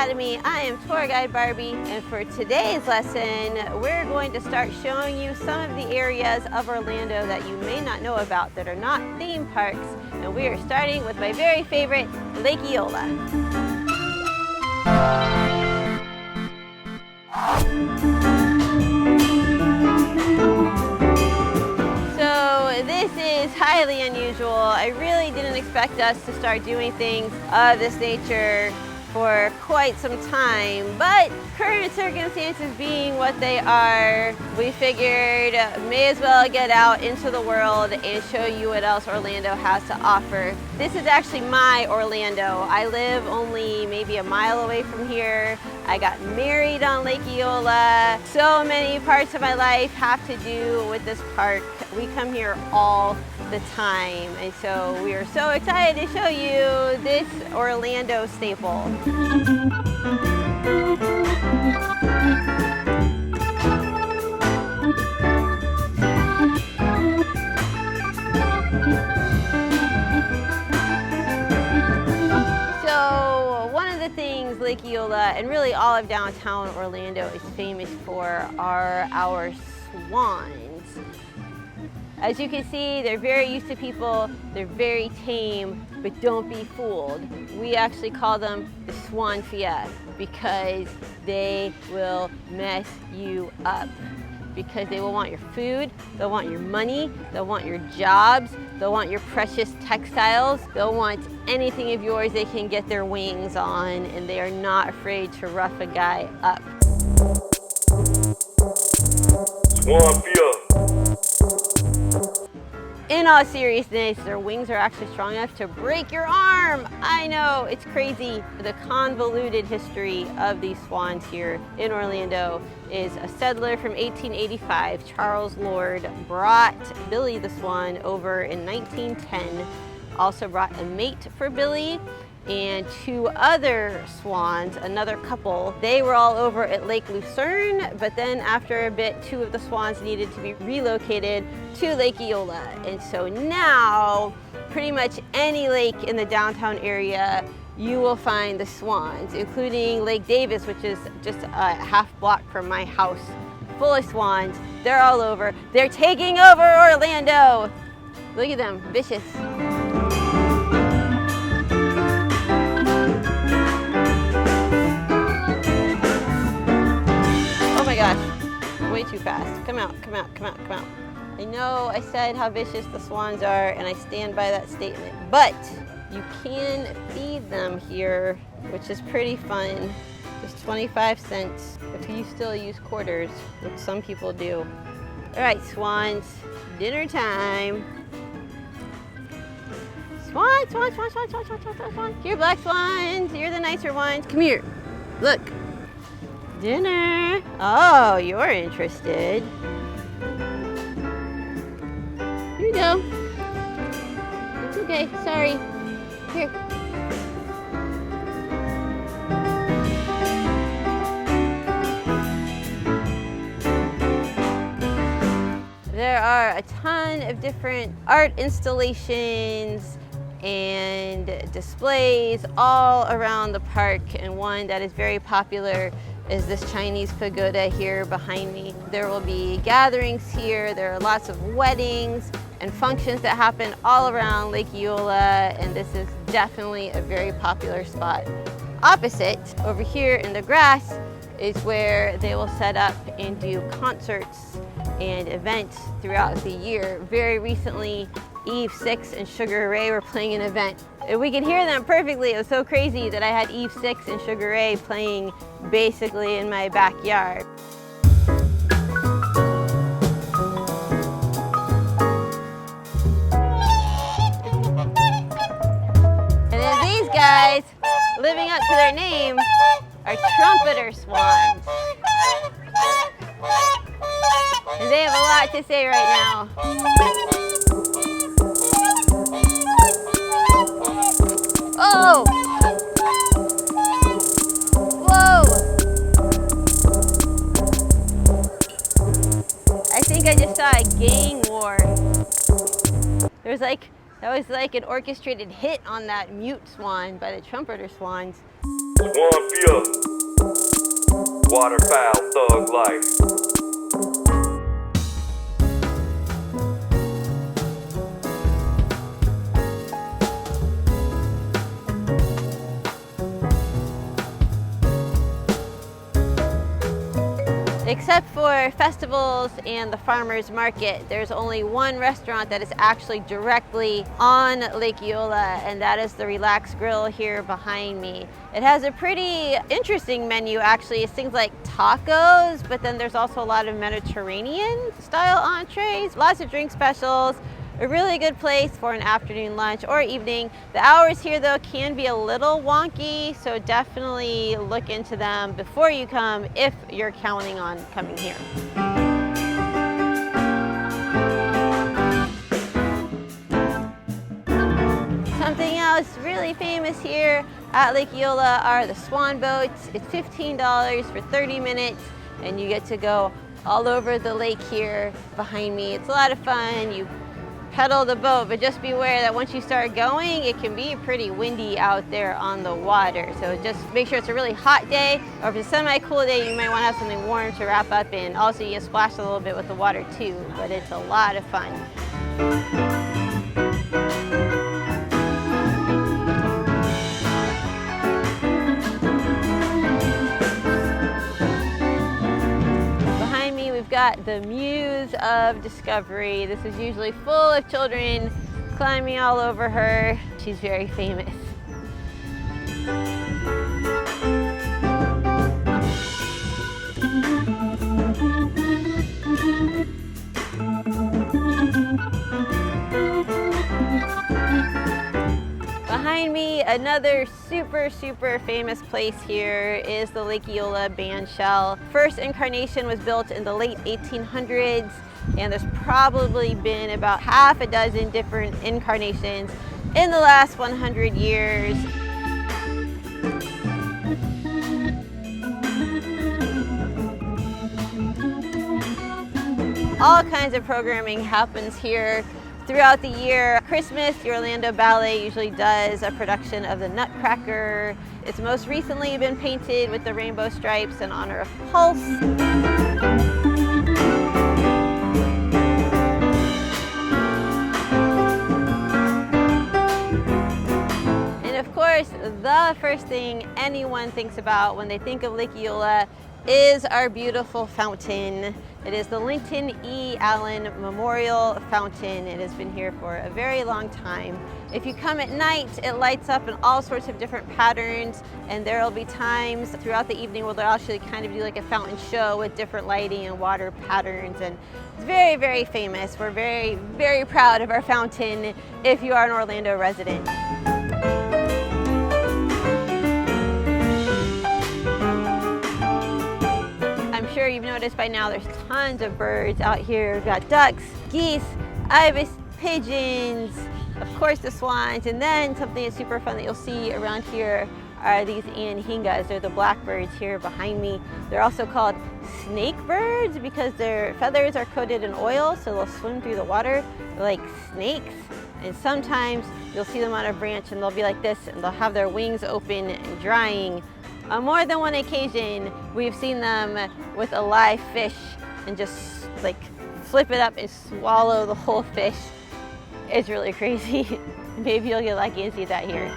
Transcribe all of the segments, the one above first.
Academy. I am tour guide Barbie, and for today's lesson, we're going to start showing you some of the areas of Orlando that you may not know about that are not theme parks. And we are starting with my very favorite, Lake Eola. This is highly unusual. I really didn't expect us to start doing things of this nature for quite some time, but current circumstances being what they are, we figured may as well get out into the world and show you what else Orlando has to offer. This is actually my Orlando. I live only maybe a mile away from here. I got married on Lake Eola. So many parts of my life have to do with this park. We come here all the time, and so we are so excited to show you this Orlando staple. Lake Eola and really all of downtown Orlando is famous for are our swans. As you can see, they're very used to people, they're very tame, but don't be fooled. We actually call them the swan because they will mess you up. Because they will want your food, they'll want your money, they'll want your jobs, they'll want your precious textiles, they'll want anything of yours they can get their wings on, and they are not afraid to rough a guy up. Swan. In all seriousness, their wings are actually strong enough to break your arm. I know, it's crazy. The convoluted history of these swans here in Orlando is a settler from 1885, Charles Lord, brought Billy the swan over in 1910, also brought a mate for Billy, and two other swans, another couple. They were all over at Lake Lucerne, but then after a bit, two of the swans needed to be relocated to Lake Eola. And so now, pretty much any lake in the downtown area, you will find the swans, including Lake Davis, which is just a half block from my house, full of swans. They're all over. They're taking over Orlando. Look at them, vicious. Way too fast. Come out, come out, come out, come out. I know I said how vicious the swans are, and I stand by that statement, but you can feed them here, which is pretty fun. Just 25 cents if you still use quarters, which some people do. All right, swans, dinner time. Swan, swan, swan, swan, swan, swan, swan, swan. Here, black swans, you're the nicer ones. Come here, look. Dinner. Oh, you're interested. Here you go. It's okay, sorry. Here. There are a ton of different art installations and displays all around the park, and one that is very popular is this Chinese pagoda here behind me. There will be gatherings here. There are lots of weddings and functions that happen all around Lake Eola, and this is definitely a very popular spot. Opposite, over here in the grass, is where they will set up and do concerts and events throughout the year. Very recently, Eve 6 and Sugar Ray were playing an event. And we could hear them perfectly. It was so crazy that I had Eve 6 and Sugar Ray playing basically in my backyard. And then these guys, living up to their name, are trumpeter swans. And they have a lot to say right now. Oh! Whoa! I think I just saw a gang war. That was like an orchestrated hit on that mute swan by the trumpeter swans. Swan fear, waterfowl thug life. Except for festivals and the farmers market, there's only one restaurant that is actually directly on Lake Eola, and that is the Relax Grill here behind me. It has a pretty interesting menu actually. It's things like tacos, but then there's also a lot of Mediterranean style entrees, lots of drink specials. A really good place for an afternoon lunch or evening. The hours here though can be a little wonky, so definitely look into them before you come if you're counting on coming here. Something else really famous here at Lake Eola are the swan boats. It's $15 for 30 minutes and you get to go all over the lake here behind me. It's a lot of fun. You pedal the boat, but just beware that once you start going, it can be pretty windy out there on the water. So just make sure it's a really hot day, or if it's a semi-cool day, you might want to have something warm to wrap up in. Also, you can splash a little bit with the water too, but it's a lot of fun. We've got the Muse of Discovery. This is usually full of children climbing all over her. She's very famous. Behind me, another super famous place here is the Lake Eola bandshell. First incarnation was built in the late 1800s, and there's probably been about half a dozen different incarnations in the last 100 years. All kinds of programming happens here throughout the year. Christmas, the Orlando Ballet usually does a production of the Nutcracker. It's most recently been painted with the rainbow stripes in honor of Pulse. And of course, the first thing anyone thinks about when they think of Lake Eola is our beautiful fountain. It is the Linton E. Allen Memorial Fountain. It has been here for a very long time. If you come at night, it lights up in all sorts of different patterns, and there will be times throughout the evening where they'll actually kind of do like a fountain show with different lighting and water patterns, and it's very famous. We're very proud of our fountain if you are an Orlando resident. I'm sure you've noticed by now there's tons of birds out here. We've got ducks, geese, ibis, pigeons, of course the swans, and then something that's super fun that you'll see around here are these anhingas. They're the blackbirds here behind me. They're also called snake birds because their feathers are coated in oil, so they'll swim through the water like snakes. And sometimes you'll see them on a branch and they'll be like this, and they'll have their wings open and drying. On more than one occasion, we've seen them with a live fish and just like flip it up and swallow the whole fish. It's really crazy. Maybe you'll get lucky and see that here.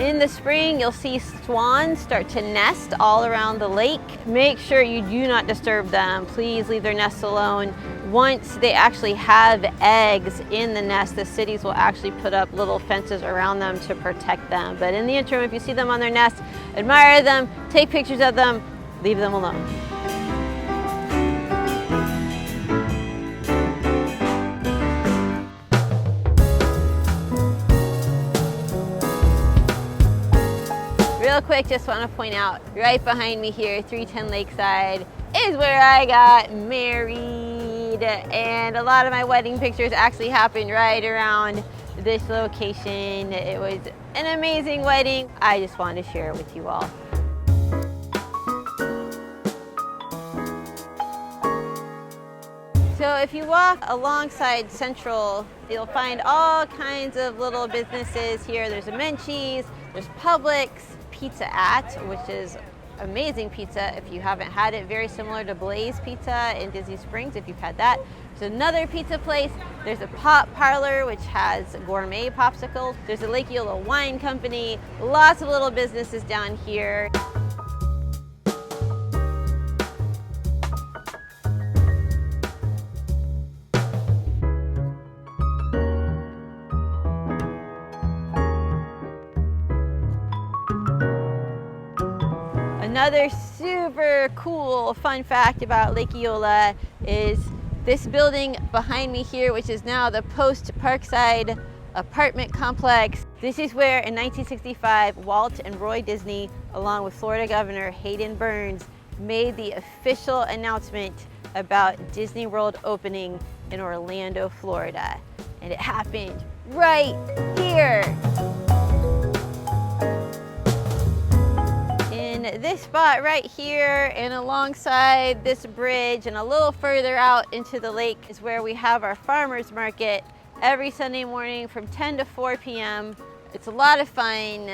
In the spring, you'll see swans start to nest all around the lake. Make sure you do not disturb them. Please leave their nests alone. Once they actually have eggs in the nest, the cities will actually put up little fences around them to protect them. But in the interim, if you see them on their nest, admire them, take pictures of them, leave them alone. Real quick, just want to point out, right behind me here, 310 Lakeside, is where I got married. And a lot of my wedding pictures actually happened right around this location. It was an amazing wedding. I just wanted to share it with you all. So So if you walk alongside Central, you'll find all kinds of little businesses here. There's a Menchie's, there's Publix, Pizza At, which is amazing pizza if you haven't had it, very similar to Blaze Pizza in Disney Springs if you've had that. There's another pizza place. There's a pop parlor which has gourmet popsicles. There's a Lake Eola Wine Company. Lots of little businesses down here. Another super cool fun fact about Lake Eola is this building behind me here, which is now the Post Parkside apartment complex. This is where in 1965, Walt and Roy Disney, along with Florida Governor Hayden Burns, made the official announcement about Disney World opening in Orlando, Florida. And it happened right here. This spot right here and alongside this bridge and a little further out into the lake is where we have our farmers market every Sunday morning from 10 to 4 p.m. It's a lot of fun,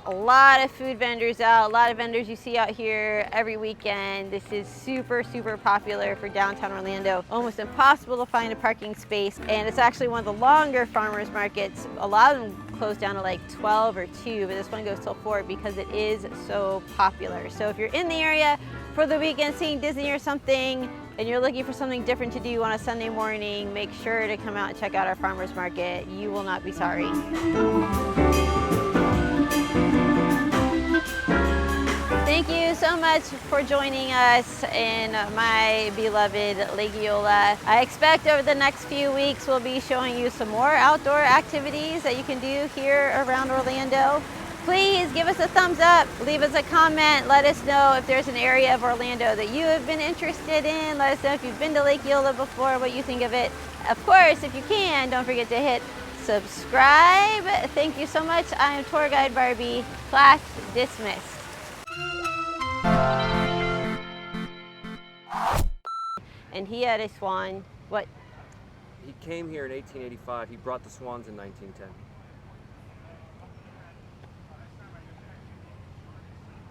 a lot of food vendors out, a lot of vendors you see out here every weekend. This is super, super popular for downtown Orlando. Almost impossible to find a parking space, and it's actually one of the longer farmers markets. A lot of them close down to like 12 or 2, but this one goes till 4 because it is so popular. So if you're in the area for the weekend seeing Disney or something and you're looking for something different to do on a Sunday morning, make sure to come out and check out our farmers market. You will not be sorry. Thank you so much for joining us in my beloved Lake Eola. I expect over the next few weeks we'll be showing you some more outdoor activities that you can do here around Orlando. Please give us a thumbs up, leave us a comment, let us know if there's an area of Orlando that you have been interested in. Let us know if you've been to Lake Eola before, what you think of it. Of course, if you can, don't forget to hit subscribe. Thank you so much. I am Tour Guide Barbie. Class dismissed. And he had a swan. What? He came here in 1885. He brought the swans in 1910.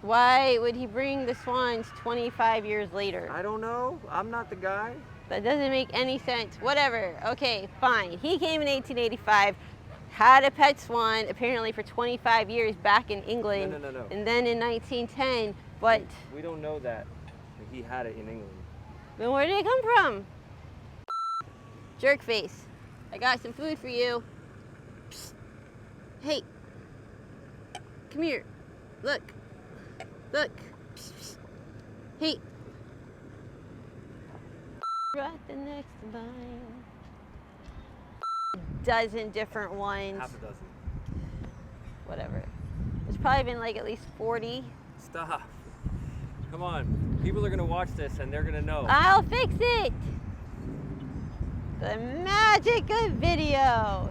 Why would he bring the swans 25 years later? I don't know. I'm not the guy. That doesn't make any sense. Whatever. Okay, fine. He came in 1885, had a pet swan apparently for 25 years back in England. No. And then in 1910, what? We don't know that he had it in England. Then where did it come from? Jerk face. I got some food for you. Psst. Hey. Come here. Look. Look. Psst, psst. Hey. Right the next line. A dozen different ones. Half a dozen. Whatever. There's probably been like at least 40. Stop. Come on. People are going to watch this and they're going to know. I'll fix it. The magic of video.